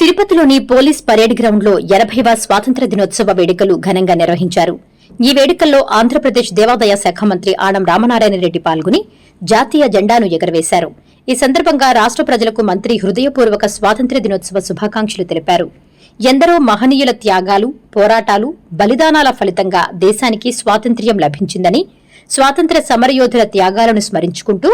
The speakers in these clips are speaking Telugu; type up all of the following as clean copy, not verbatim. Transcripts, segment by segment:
తిరుపతిలోని పోలీస్ పరేడ్ గ్రౌండ్లో 80వ స్వాతంత్ర దినోత్సవ వేడుకలు ఘనంగా నిర్వహించారు. ఈ వేడుకల్లో ఆంధ్రప్రదేశ్ దేవాదాయ శాఖ మంత్రి ఆనం రామనారాయణ రెడ్డి పాల్గొని జాతీయ జెండాను ఎగురవేశారు. ఈ సందర్భంగా రాష్ట ప్రజలకు మంత్రి హృదయపూర్వక స్వాతంత్ర్య దినోత్సవ శుభాకాంక్షలు తెలిపారు. ఎందరో మహనీయుల త్యాగాలు, పోరాటాలు, బలిదానాల ఫలితంగా దేశానికి స్వాతంత్ర్యం లభించిందని, స్వాతంత్ర్య సమరయోధుల త్యాగాలను స్మరించుకుంటూ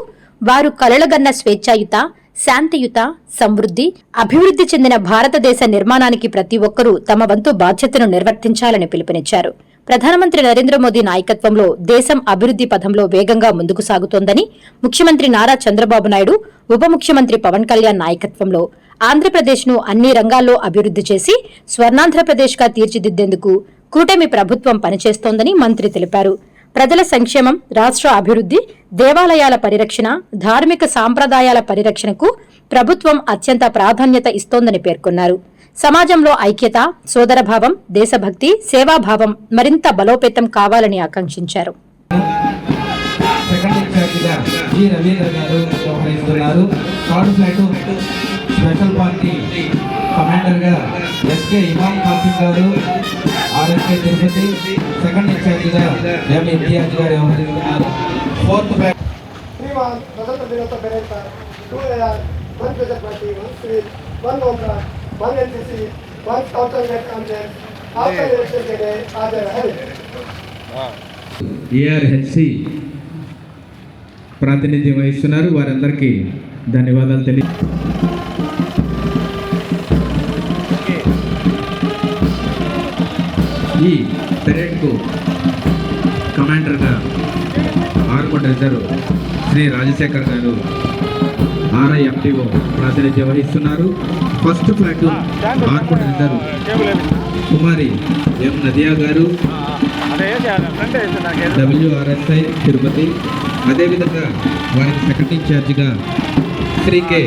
వారు కలలుగన్న స్వేచ్ఛాయుత, శాంతియుత, సమృద్ది, అభివృద్ది చెందిన భారతదేశ నిర్మాణానికి ప్రతి ఒక్కరూ తమ వంతు బాధ్యతను నిర్వర్తించాలని పిలుపునిచ్చారు. ప్రధానమంత్రి నరేంద్ర మోదీ నాయకత్వంలో దేశం అభివృద్ది పథంలో వేగంగా ముందుకు సాగుతోందని, ముఖ్యమంత్రి నారా చంద్రబాబు నాయుడు, ఉప ముఖ్యమంత్రి పవన్ కళ్యాణ్ నాయకత్వంలో ఆంధ్రప్రదేశ్ను అన్ని రంగాల్లో అభివృద్ది చేసి స్వర్ణాంధ్రప్రదేశ్గా తీర్చిదిద్దేందుకు కూటమి ప్రభుత్వం పనిచేస్తోందని మంత్రి తెలిపారు. ప్రజల సంక్షేమం, రాష్ట్ర అభివృద్ది, దేవాలయాల పరిరక్షణ, ధార్మిక సాంప్రదాయాల పరిరక్షణకు ప్రభుత్వం అత్యంత ప్రాధాన్యత ఇస్తోందని పేర్కొన్నారు. సమాజంలో ఐక్యత, సోదరభావం, దేశభక్తి, సేవాభావం మరింత బలోపేతం కావాలని ఆకాంక్షించారు. స్పెషల్ పార్టీ కమాండర్ గా ఎస్కే ఇమాం ఖాసిం గారు, ఆర్ఎస్కే తిరుపతి, సెకండ్ ఇన్ఛార్జ్ గా ఎం ఇంతియాజ్ గారు వ్యవహరిస్తున్నారు. ఫోర్త్ स्वतंत्र दिनोत्सव परेड पर 2 AR, 1 प्रेजर party, 1 civil, 1 home guard, 1 NCC, 1 scout and guide congress after election के डे आज है. ఏఆర్హెచ్సి ప్రాతినిధ్యం వహిస్తున్నారు. వారందరికీ ధన్యవాదాలు తెలియ ఈ పెరేడ్కు కమాండర్గా ఆర్కొండ రిజర్వ్ శ్రీ రాజశేఖర్ గారు RIFTO ప్రాతినిధ్యం వహిస్తున్నారు. ఫస్ట్ ప్లాటూన్ ఆర్కొండ రిజర్వ్ కుమారి ఎం నదియా గారు, WRSI తిరుపతి. అదేవిధంగా వారికి సెకండ్ ఇన్ఛార్జిగా శ్రీ కె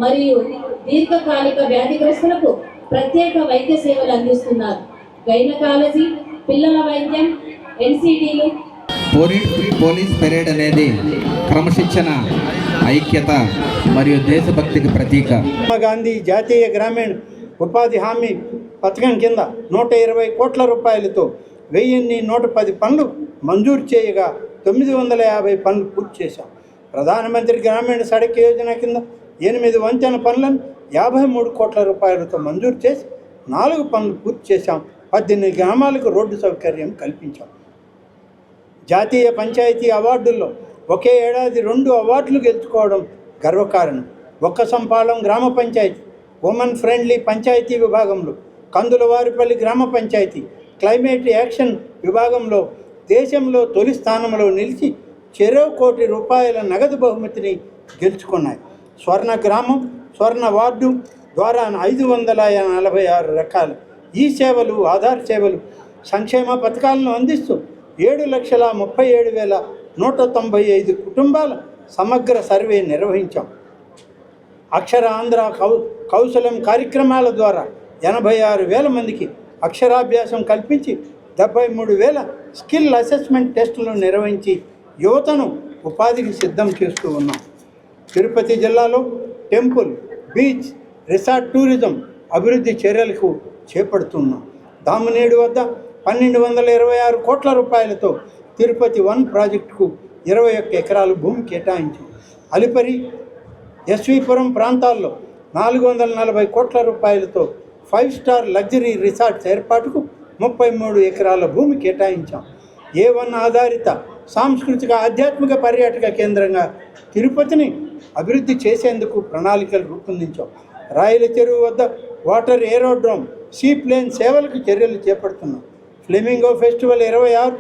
మరియు దీర్ఘకాలిక వ్యాధిగ్రస్తులకు ప్రత్యేక వైద్య సేవలు అందిస్తున్నారు. గైనకాలజీ, పిల్లల వైద్యం, NCDలు. పోలీస్ పెరేడ్ అనేది క్రమశిక్షణ, ఐక్యత మరియు దేశభక్తికి ప్రతీక. గాంధీ జాతీయ గ్రామీణ ఉపాధి హామీ పథకం కింద 120 కోట్ల రూపాయలతో 1110 పనులు మంజూరు చేయగా 950 పనులు పూర్తి చేశాం. ప్రధానమంత్రి గ్రామీణ సడక్ యోజన కింద 8 వంతెన పనులను 53 కోట్ల రూపాయలతో మంజూరు చేసి 4 పనులు పూర్తి చేశాం. 18 గ్రామాలకు రోడ్డు సౌకర్యం కల్పించాం. జాతీయ పంచాయతీ అవార్డుల్లో ఒకే ఏడాది 2 అవార్డులు గెలుచుకోవడం గర్వకారణం. ఒక్కసంపాలెం గ్రామ పంచాయతీ ఉమెన్ ఫ్రెండ్లీ పంచాయతీ విభాగంలో, కందులవారిపల్లి గ్రామ పంచాయతీ క్లైమేట్ యాక్షన్ విభాగంలో దేశంలో తొలి స్థానంలో నిలిచి చెరో కోటి రూపాయల నగదు బహుమతిని గెలుచుకున్నాయి. స్వర్ణ గ్రామం, స్వర్ణ వార్డు ద్వారా 546 రకాల ఈ సేవలు, ఆధార్ సేవలు, సంక్షేమ పథకాలను అందిస్తూ 7,37,195 కుటుంబాల సమగ్ర సర్వే నిర్వహించాం. అక్షర ఆంధ్ర కౌశలం కార్యక్రమాల ద్వారా 86,000 మందికి అక్షరాభ్యాసం కల్పించి 73,000 స్కిల్ అసెస్మెంట్ టెస్టులు నిర్వహించి యువతను ఉపాధికి సిద్ధం చేస్తూ ఉన్నాం. తిరుపతి జిల్లాలో టెంపుల్, బీచ్, రిసార్ట్ టూరిజం అభివృద్ధి చర్యలకు చేపడుతున్నాం. దామనేడు వద్ద 1,226 కోట్ల రూపాయలతో తిరుపతి 1 ప్రాజెక్టుకు 21 ఎకరాల భూమి కేటాయించాం. అలిపరి, ఎస్వీపురం ప్రాంతాల్లో 440 కోట్ల రూపాయలతో 5 స్టార్ లగ్జరీ రిసార్ట్స్ ఏర్పాటుకు 33 ఎకరాల భూమి కేటాయించాం. A1 ఆధారిత సాంస్కృతిక, ఆధ్యాత్మిక పర్యాటక కేంద్రంగా తిరుపతిని అభివృద్ధి చేసేందుకు ప్రణాళికలు రూపొందించాం. రాయల చెరువు వద్ద వాటర్ ఏరోడ్రోమ్, సీ ప్లేన్ సేవలకు చర్యలు చేపడుతున్నాం. ఫ్లెమింగో ఫెస్టివల్ 26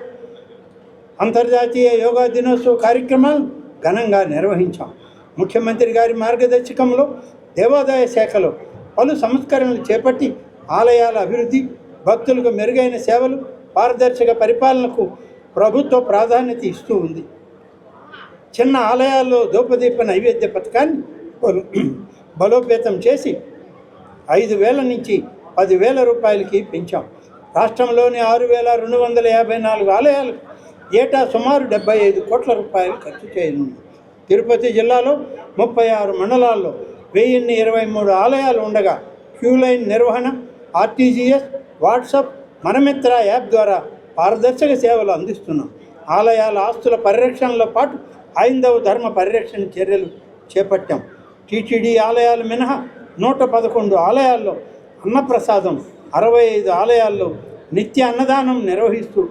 అంతర్జాతీయ యోగా దినోత్సవ కార్యక్రమాలు ఘనంగా నిర్వహించాం. ముఖ్యమంత్రి గారి మార్గదర్శకంలో దేవాదాయ శాఖలో పలు సంస్కరణలు చేపట్టి ఆలయాల అభివృద్ధి, భక్తులకు మెరుగైన సేవలు, పారదర్శక పరిపాలనకు ప్రభుత్వ ప్రాధాన్యత ఇస్తూ ఉంది. చిన్న ఆలయాల్లో ధూపదీప నైవేద్య పథకాన్ని బలోపేతం చేసి 5,000 నుంచి 10,000 రూపాయలకి పెంచాం. రాష్ట్రంలోని 6,254 ఆలయాలకు ఏటా సుమారు 75 కోట్ల రూపాయలు ఖర్చు చేయనుంది. తిరుపతి జిల్లాలో 36 మండలాల్లో 1023 ఆలయాలు ఉండగా క్యూలైన్ నిర్వహణ, ఆర్టీజీఎస్, వాట్సాప్, మనమిత్ర యాప్ ద్వారా పారదర్శక సేవలు అందిస్తున్నాం. ఆలయాల ఆస్తుల పరిరక్షణలో పాటు హైందవ ధర్మ పరిరక్షణ చర్యలు చేపట్టాం. టీటీడీ ఆలయాలు మినహా 111 ఆలయాల్లో అన్నప్రసాదం, 65 ఆలయాల్లో నిత్య అన్నదానం నిర్వహిస్తూ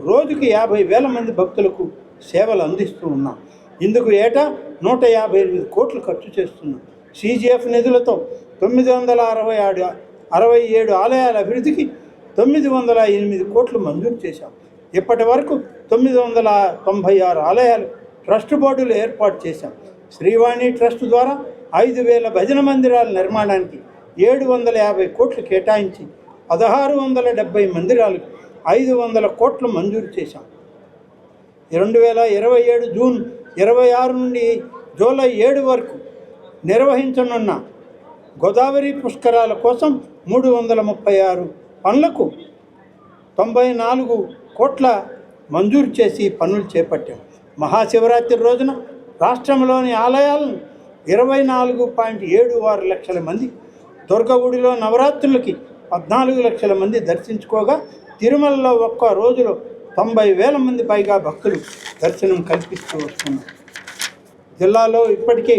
రోజుకి 50,000 మంది భక్తులకు సేవలు అందిస్తూ ఉన్నాం. ఇందుకు ఏటా 158 కోట్లు ఖర్చు చేస్తున్నాం. CGF నిధులతో 967 ఆలయాల అభివృద్ధికి 908 కోట్లు మంజూరు చేశాం. ఇప్పటి వరకు 996 ఆలయాలు ట్రస్ట్ బోర్డులు ఏర్పాటు చేశాం. శ్రీవాణి ట్రస్ట్ ద్వారా 5,000 భజన మందిరాల నిర్మాణానికి 750 కోట్లు కేటాయించి 1,670 మందిరాలకు 500 కోట్లు మంజూరు చేశాం. 2027 జూన్ 26 నుండి జూలై 7 వరకు నిర్వహించనున్న గోదావరి పుష్కరాల కోసం 336 పనులకు 94 కోట్ల మంజూరు చేసి పనులు చేపట్టాం. మహాశివరాత్రి రోజున రాష్ట్రంలోని ఆలయాలను 24.76 లక్షల మంది, దుర్గగుడిలో నవరాత్రులకి 14 లక్షల మంది దర్శించుకోగా తిరుమలలో ఒక్క రోజులో 90,000 మంది పైగా భక్తులు దర్శనం కల్పిస్తూ వస్తున్నారు. జిల్లాలో ఇప్పటికే